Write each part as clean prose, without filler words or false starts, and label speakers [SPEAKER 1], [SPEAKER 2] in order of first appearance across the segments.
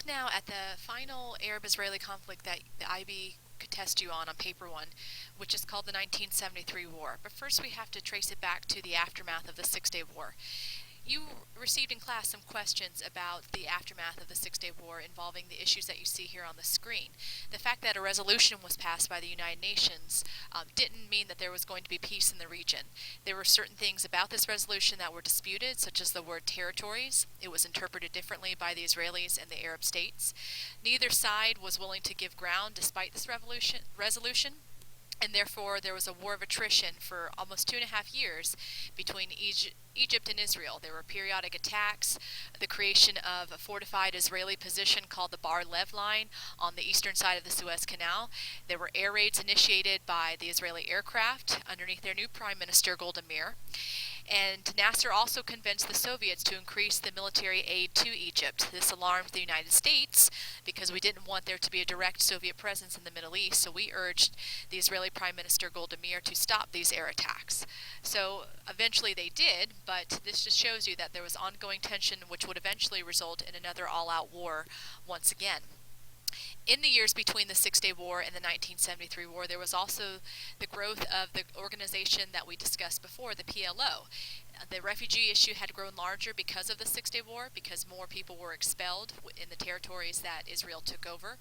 [SPEAKER 1] look now at the final Arab-Israeli conflict that the IB could test you on paper one, which is called the 1973 War. But first we have to trace it back to the aftermath of the Six-Day War. You received in class some questions about the aftermath of the Six-Day War involving the issues that you see here on the screen. The fact that a resolution was passed by the United Nations didn't mean that there was going to be peace in the region. There were certain things about this resolution that were disputed, such as the word territories. It was interpreted differently by the Israelis and the Arab states. Neither side was willing to give ground despite this resolution. And therefore there was a war of attrition for almost 2.5 years between Egypt and Israel. There were periodic attacks, the creation of a fortified Israeli position called the Bar Lev Line on the eastern side of the Suez Canal. There were air raids initiated by the Israeli aircraft underneath their new Prime Minister Golda Meir. And Nasser also convinced the Soviets to increase the military aid to Egypt. This alarmed the United States because we didn't want there to be a direct Soviet presence in the Middle East, so we urged the Israeli Prime Minister Golda Meir to stop these air attacks. So eventually they did, but this just shows you that there was ongoing tension which would eventually result in another all-out war once again. In the years between the Six-Day War and the 1973 war, there was also the growth of the organization that we discussed before, the PLO. The refugee issue had grown larger because of the Six-Day War, because more people were expelled in the territories that Israel took over.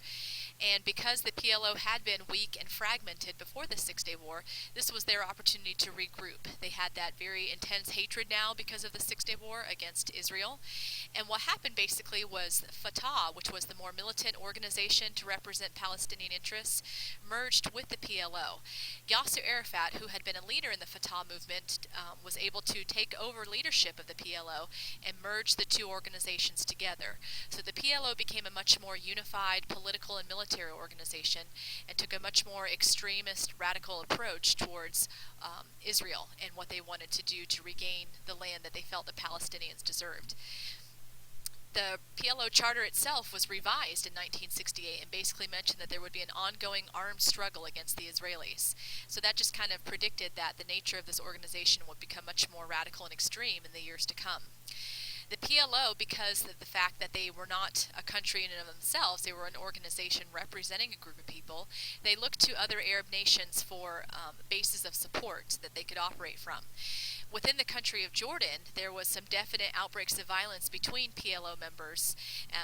[SPEAKER 1] And because the PLO had been weak and fragmented before the Six-Day War, this was their opportunity to regroup. They had that very intense hatred now because of the Six-Day War against Israel. And what happened basically was Fatah, which was the more militant organization to represent Palestinian interests, merged with the PLO. Yasser Arafat, who had been a leader in the Fatah movement, was able to take over leadership of the PLO and merge the two organizations together. So the PLO became a much more unified political and military organization and took a much more extremist, radical approach towards Israel and what they wanted to do to regain the land that they felt the Palestinians deserved. The PLO charter itself was revised in 1968 and basically mentioned that there would be an ongoing armed struggle against the Israelis. So that just kind of predicted that the nature of this organization would become much more radical and extreme in the years to come. The PLO, because of the fact that they were not a country in and of themselves, they were an organization representing a group of people, they looked to other Arab nations for bases of support that they could operate from. Within the country of Jordan, there was some definite outbreaks of violence between PLO members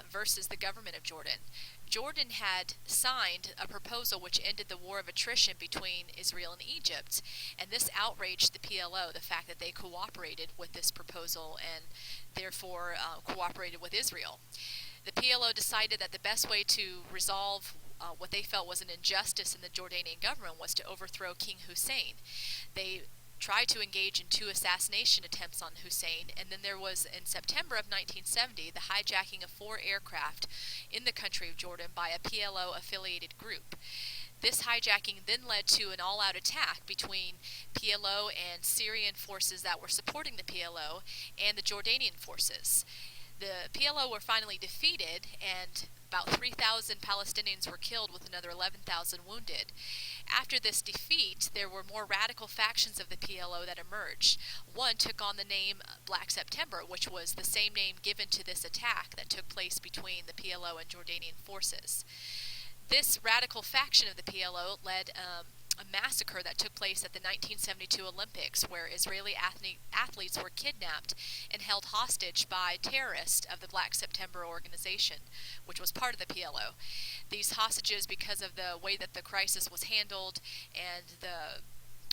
[SPEAKER 1] versus the government of Jordan. Jordan had signed a proposal which ended the war of attrition between Israel and Egypt, and this outraged the PLO, the fact that they cooperated with this proposal and therefore cooperated with Israel. The PLO decided that the best way to resolve what they felt was an injustice in the Jordanian government was to overthrow King Hussein. They tried to engage in 2 assassination attempts on Hussein, and then there was, in September of 1970, the hijacking of 4 aircraft in the country of Jordan by a PLO-affiliated group. This hijacking then led to an all-out attack between PLO and Syrian forces that were supporting the PLO and the Jordanian forces. The PLO were finally defeated, and about 3,000 Palestinians were killed with another 11,000 wounded. After this defeat, there were more radical factions of the PLO that emerged. One took on the name Black September, which was the same name given to this attack that took place between the PLO and Jordanian forces. This radical faction of the PLO led a massacre that took place at the 1972 Olympics, where Israeli athletes were kidnapped and held hostage by terrorists of the Black September organization, which was part of the PLO. These hostages, because of the way that the crisis was handled and the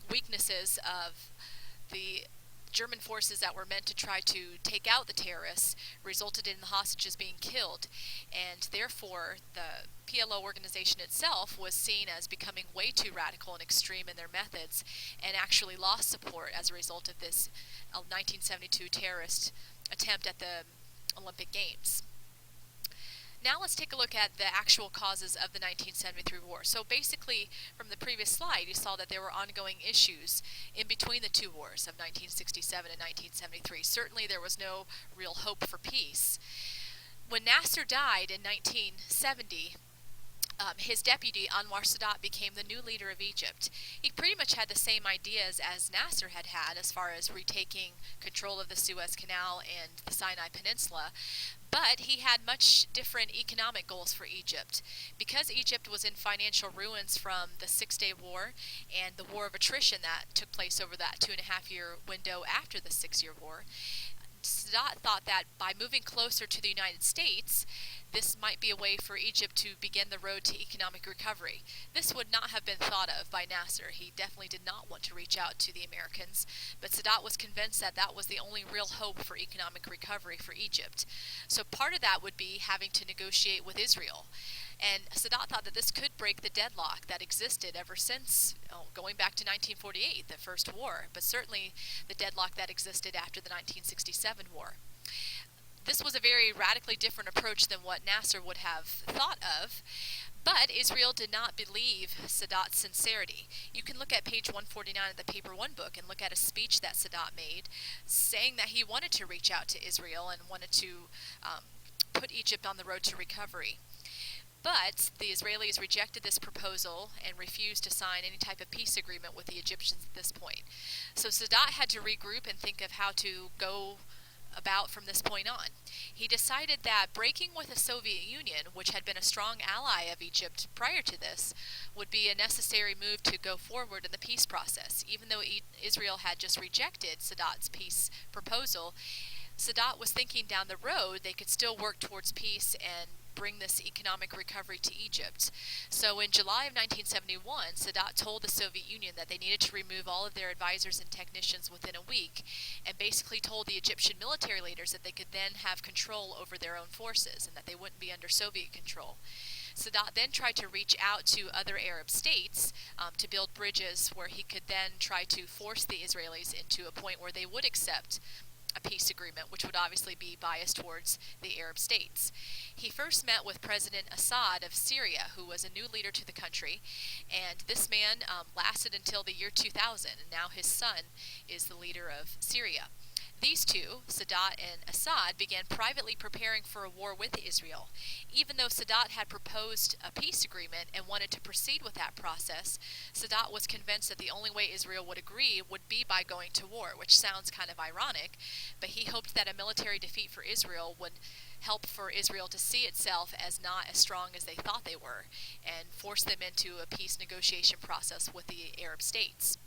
[SPEAKER 1] weaknesses of the German forces that were meant to try to take out the terrorists, resulted in the hostages being killed, and therefore the PLO organization itself was seen as becoming way too radical and extreme in their methods, and actually lost support as a result of this 1972 terrorist attempt at the Olympic Games. Now let's take a look at the actual causes of the 1973 war. So basically, from the previous slide, you saw that there were ongoing issues in between the 2 wars of 1967 and 1973. Certainly there was no real hope for peace. When Nasser died in 1970, His deputy, Anwar Sadat, became the new leader of Egypt. He pretty much had the same ideas as Nasser had had as far as retaking control of the Suez Canal and the Sinai Peninsula, but he had much different economic goals for Egypt. Because Egypt was in financial ruins from the Six-Day War and the War of Attrition that took place over that 2.5-year window after the Six-Year War, Sadat thought that by moving closer to the United States, this might be a way for Egypt to begin the road to economic recovery. This would not have been thought of by Nasser. He definitely did not want to reach out to the Americans, but Sadat was convinced that that was the only real hope for economic recovery for Egypt. So part of that would be having to negotiate with Israel. And Sadat thought that this could break the deadlock that existed ever since, going back to 1948, the First War, but certainly the deadlock that existed after the 1967 war. This was a very radically different approach than what Nasser would have thought of, but Israel did not believe Sadat's sincerity. You can look at page 149 of the Paper One book and look at a speech that Sadat made saying that he wanted to reach out to Israel and wanted to put Egypt on the road to recovery. But the Israelis rejected this proposal and refused to sign any type of peace agreement with the Egyptians at this point. So Sadat had to regroup and think of how to go about from this point on. He decided that breaking with the Soviet Union, which had been a strong ally of Egypt prior to this, would be a necessary move to go forward in the peace process. Even though Israel had just rejected Sadat's peace proposal, Sadat was thinking down the road they could still work towards peace and bring this economic recovery to Egypt. So in July of 1971, Sadat told the Soviet Union that they needed to remove all of their advisors and technicians within a week, and basically told the Egyptian military leaders that they could then have control over their own forces and that they wouldn't be under Soviet control. Sadat then tried to reach out to other Arab states to build bridges where he could then try to force the Israelis into a point where they would accept a peace agreement, which would obviously be biased towards the Arab states. He first met with President Assad of Syria, who was a new leader to the country, and this man lasted until the year 2000, and now his son is the leader of Syria. These two, Sadat and Assad, began privately preparing for a war with Israel. Even though Sadat had proposed a peace agreement and wanted to proceed with that process, Sadat was convinced that the only way Israel would agree would be by going to war, which sounds kind of ironic, but he hoped that a military defeat for Israel would help for Israel to see itself as not as strong as they thought they were, and force them into a peace negotiation process with the Arab states.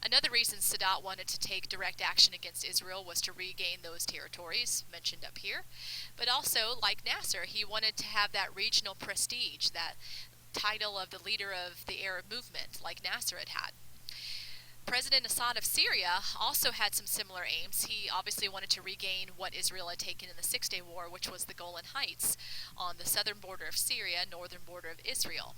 [SPEAKER 1] Another reason Sadat wanted to take direct action against Israel was to regain those territories mentioned up here. But also, like Nasser, he wanted to have that regional prestige, that title of the leader of the Arab movement, like Nasser had had. President Assad of Syria also had some similar aims. He obviously wanted to regain what Israel had taken in the Six-Day War, which was the Golan Heights on the southern border of Syria, northern border of Israel.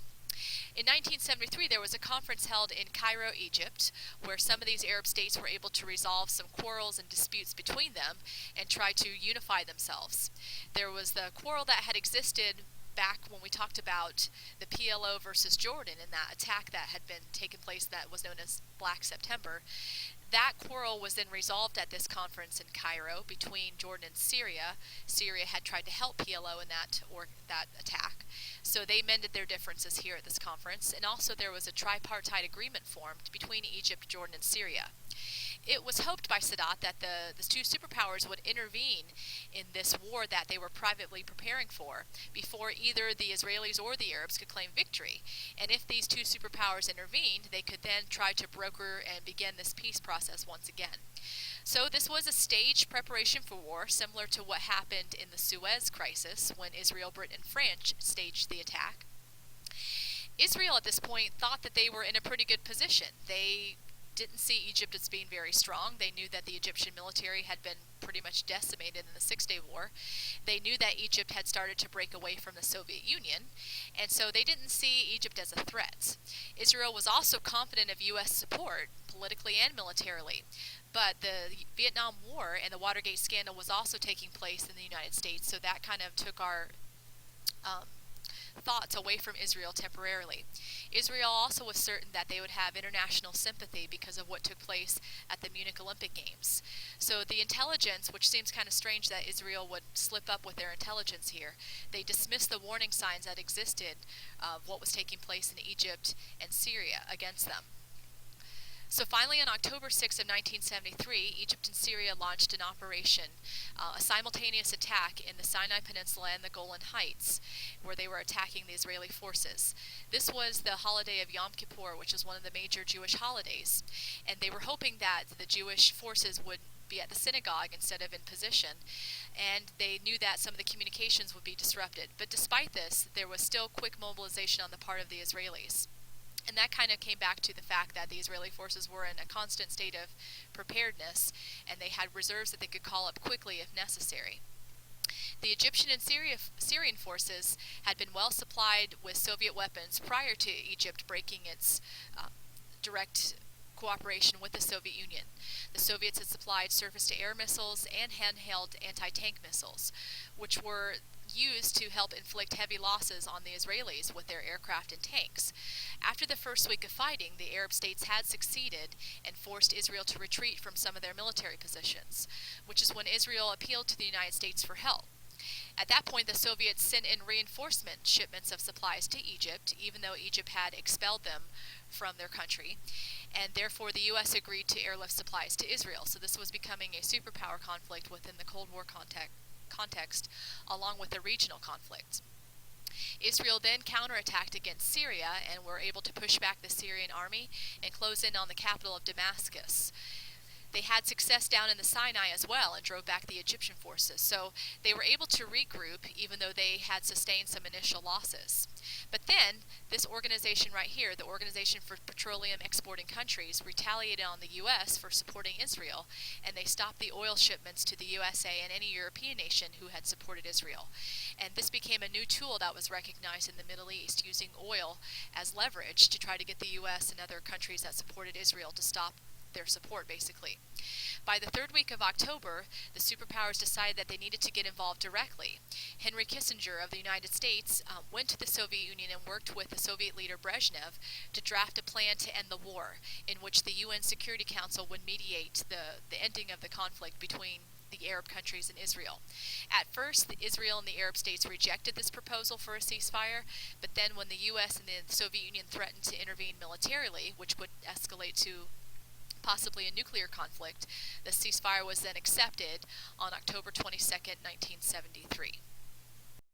[SPEAKER 1] In 1973, there was a conference held in Cairo, Egypt, where some of these Arab states were able to resolve some quarrels and disputes between them and try to unify themselves. There was the quarrel that had existed back when we talked about the PLO versus Jordan and that attack that had been taken place that was known as Black September. That quarrel was then resolved at this conference in Cairo between Jordan and Syria. Syria had tried to help PLO in that attack, so they mended their differences here at this conference. And also there was a tripartite agreement formed between Egypt, Jordan, and Syria. It was hoped by Sadat that the two superpowers would intervene in this war that they were privately preparing for before either the Israelis or the Arabs could claim victory. And if these two superpowers intervened, they could then try to broker and begin this peace process once again. So this was a staged preparation for war, similar to what happened in the Suez Crisis when Israel, Britain, and France staged the attack. Israel at this point thought that they were in a pretty good position. They didn't see Egypt as being very strong. They knew that the Egyptian military had been pretty much decimated in the Six-Day War. They knew that Egypt had started to break away from the Soviet Union, and so they didn't see Egypt as a threat. Israel was also confident of U.S. support, politically and militarily, but the Vietnam War and the Watergate scandal was also taking place in the United States, so that kind of took our thoughts away from Israel temporarily. Israel also was certain that they would have international sympathy because of what took place at the Munich Olympic Games. So the intelligence, which seems kind of strange that Israel would slip up with their intelligence here, they dismissed the warning signs that existed of what was taking place in Egypt and Syria against them. So finally, on October 6 of 1973, Egypt and Syria launched an operation, a simultaneous attack in the Sinai Peninsula and the Golan Heights, where they were attacking the Israeli forces. This was the holiday of Yom Kippur, which is one of the major Jewish holidays, and they were hoping that the Jewish forces would be at the synagogue instead of in position, and they knew that some of the communications would be disrupted. But despite this, there was still quick mobilization on the part of the Israelis. And that kind of came back to the fact that the Israeli forces were in a constant state of preparedness, and they had reserves that they could call up quickly if necessary. The Egyptian and Syrian forces had been well supplied with Soviet weapons prior to Egypt breaking its direct cooperation with the Soviet Union. The Soviets had supplied surface-to-air missiles and handheld anti-tank missiles, which were used to help inflict heavy losses on the Israelis with their aircraft and tanks. After the first week of fighting, the Arab states had succeeded and forced Israel to retreat from some of their military positions, which is when Israel appealed to the United States for help. At that point, the Soviets sent in reinforcement shipments of supplies to Egypt, even though Egypt had expelled them from their country, and therefore the U.S. agreed to airlift supplies to Israel. So this was becoming a superpower conflict within the Cold War context, along with a regional conflict. Israel then counterattacked against Syria and were able to push back the Syrian army and close in on the capital of Damascus. They had success down in the Sinai as well and drove back the Egyptian forces. So they were able to regroup even though they had sustained some initial losses. But then this organization right here, the Organization for Petroleum Exporting Countries, retaliated on the U.S. for supporting Israel, and they stopped the oil shipments to the USA and any European nation who had supported Israel. And this became a new tool that was recognized in the Middle East, using oil as leverage to try to get the U.S. and other countries that supported Israel to stop their support, basically. By the third week of October, the superpowers decided that they needed to get involved directly. Henry Kissinger of the United States went to the Soviet Union and worked with the Soviet leader Brezhnev to draft a plan to end the war, in which the UN Security Council would mediate the ending of the conflict between the Arab countries and Israel. At first, Israel and the Arab states rejected this proposal for a ceasefire, but then when the U.S. and the Soviet Union threatened to intervene militarily, which would escalate to possibly a nuclear conflict, the ceasefire was then accepted on October 22, 1973.